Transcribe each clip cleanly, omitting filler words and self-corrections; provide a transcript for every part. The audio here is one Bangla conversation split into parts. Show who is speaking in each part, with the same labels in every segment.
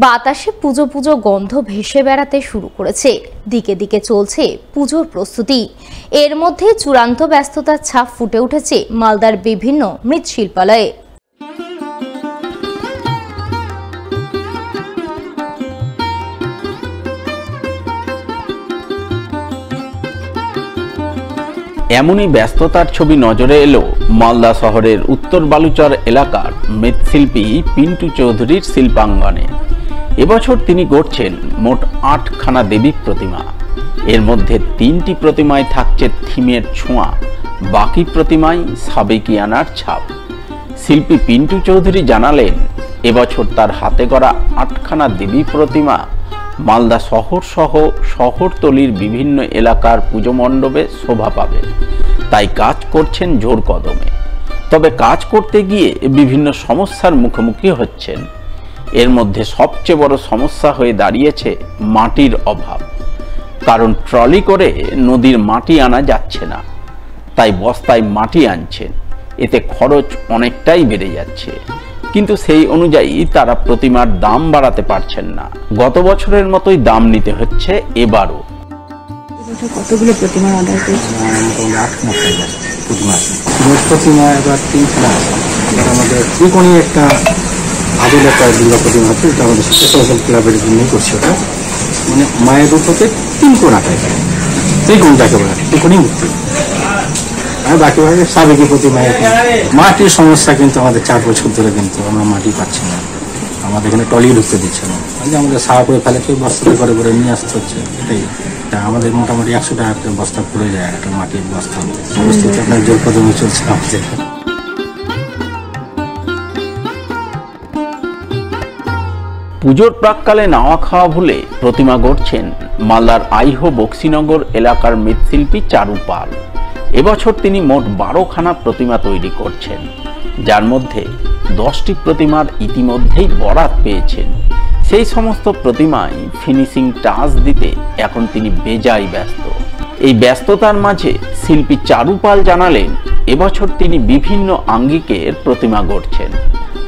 Speaker 1: বাতাসে পুজো পুজো গন্ধ ভেসে বেড়াতে শুরু করেছে। দিকে দিকে চলছে পুজোর প্রস্তুতি। এর মধ্যে চূড়ান্ত ব্যস্ততার ছাপ ফুটে উঠেছে মালদার বিভিন্ন মৃৎশিল্পালয়ে।
Speaker 2: এমনই ব্যস্ততার ছবি নজরে এলো মালদা শহরের উত্তর বালুচর এলাকার মৃৎশিল্পী পিন্টু চৌধুরীর শিল্পাঙ্গনে। এবছর তিনি গড়ছেন মোট ৮খানা দেবী প্রতিমা। এর মধ্যে ৩টি প্রতিমায় থাকছে থিমের ছোঁয়া, বাকি প্রতিমায় সাবেকিয়ানার ছাপ। শিল্পী পিন্টু চৌধুরী জানালেন, এবছর তার হাতে গড়া ৮খানা দেবী প্রতিমা মালদা শহর সহ শহরতলির বিভিন্ন এলাকার পুজো মণ্ডপে শোভা পাবে, তাই কাজ করছেন জোর কদমে। তবে কাজ করতে গিয়ে বিভিন্ন সমস্যার মুখোমুখি হচ্ছেন। এর মধ্যে সবচেয়ে বড় সমস্যা হয়ে দাঁড়িয়েছে মাটির অভাব। কারণ ট্রলি করে নদীর মাটি আনা যাচ্ছে না, তাই বস্তায় মাটি আনছেন। এতে খরচ অনেকটাই বেড়ে যাচ্ছে, কিন্তু সেই অনুযায়ী তারা প্রতিমার দাম বাড়াতে পারছেন না। গত বছরের মতোই দাম নিতে হচ্ছে এবারও।
Speaker 3: কতগুলো প্রতিমা অর্ডার করেছে?
Speaker 4: প্রতিমা এবার 3খানা আছে। আমাদের ত্রিকোণী একটা আদিল একটা দুর্গা প্রতিমা হচ্ছে, এটা আমাদের সোশ্যাল ক্লাবের জন্যই করছে। ওটা মানে মায়ের রূপ হতে 3 কোণ আঁকায়, ত্রিকোণ যাকে বলে ত্রিকোণী মূর্তি। আর বাকি ভাগে সাবেকি প্রতিমা। মাটির সমস্যা কিন্তু আমাদের 4 বছর ধরে কিন্তু আমরা মাটি পাচ্ছি না। আমাদের এখানে টলি ঢুকতে দিচ্ছে না, আমাদের সাহা করে ফেলে কেউ বস্তা করে করে নিয়ে আসতে হচ্ছে। এটাই আমাদের মোটামুটি 100 টাকা করে বস্তা পড়ে যায় একটা মাটির বস্তা। পরিস্থিতি আপনার জোর কদমে চলছে আমাদের।
Speaker 2: পুজোর প্রাককালে নাওয়া খাওয়া ভুলে প্রতিমা গড়ছেন মালদার আইহো বক্সিনগর এলাকার মৃৎশিল্পী চারু পাল। এবছর তিনি মোট 12খানা প্রতিমা তৈরি করছেন, যার মধ্যে 10টি প্রতিমার ইতিমধ্যেই বরাত পেয়েছেন। সেই সমস্ত প্রতিমায় ফিনিশিং টাচ দিতে এখন তিনি বেজায় ব্যস্ত। এই ব্যস্ততার মাঝে শিল্পী চারু পাল জানালেন, এবছর তিনি বিভিন্ন আঙ্গিকের প্রতিমা গড়ছেন।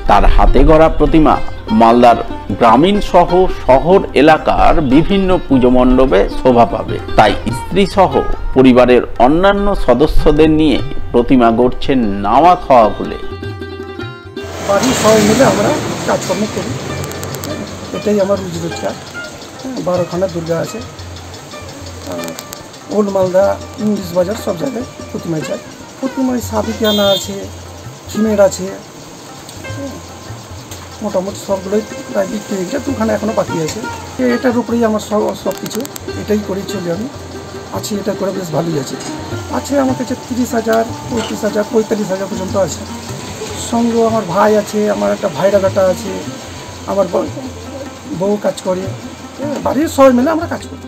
Speaker 2: তার হাতে গড়া প্রতিমা মালদার গ্রামীণ সহ শহর এলাকার বিভিন্ন পুজো মণ্ডপে শোভা পাবে, তাই স্ত্রী সহ পরিবারের অন্যান্য সদস্যদের নিয়ে প্রতিমা গড়ছেন নাওয়া খাওয়া ভুলে।
Speaker 5: বাড়ির সবাই মিলে আমরা কাজকর্ম করি, এটাই আমার রুজি রোজগার। 12খানা দুর্গা আছে, ওল্ড মালদা, ইংলিশ বাজার সব জায়গায় প্রতিমায় যায়। প্রতিমায় সাবেকিয়ানা আছে, থিমের আছে, মোটামুটি সবগুলোই প্রায় বিক্রি হয়ে গেছে। 2খানা এখনও বাকি আছে। এটার উপরেই আমার সব কিছু, এটাই করেই চলি আমি আছি। এটা করে বেশ ভালোই আছে। আমার কাছে 30,000, 35,000, 45,000 পর্যন্ত আছে। সঙ্গে আমার ভাই আছে, আমার একটা ভাইরা বেটা আছে, আমার বউ কাজ করে। বাড়ির সবাই মিলে আমরা কাজ করি।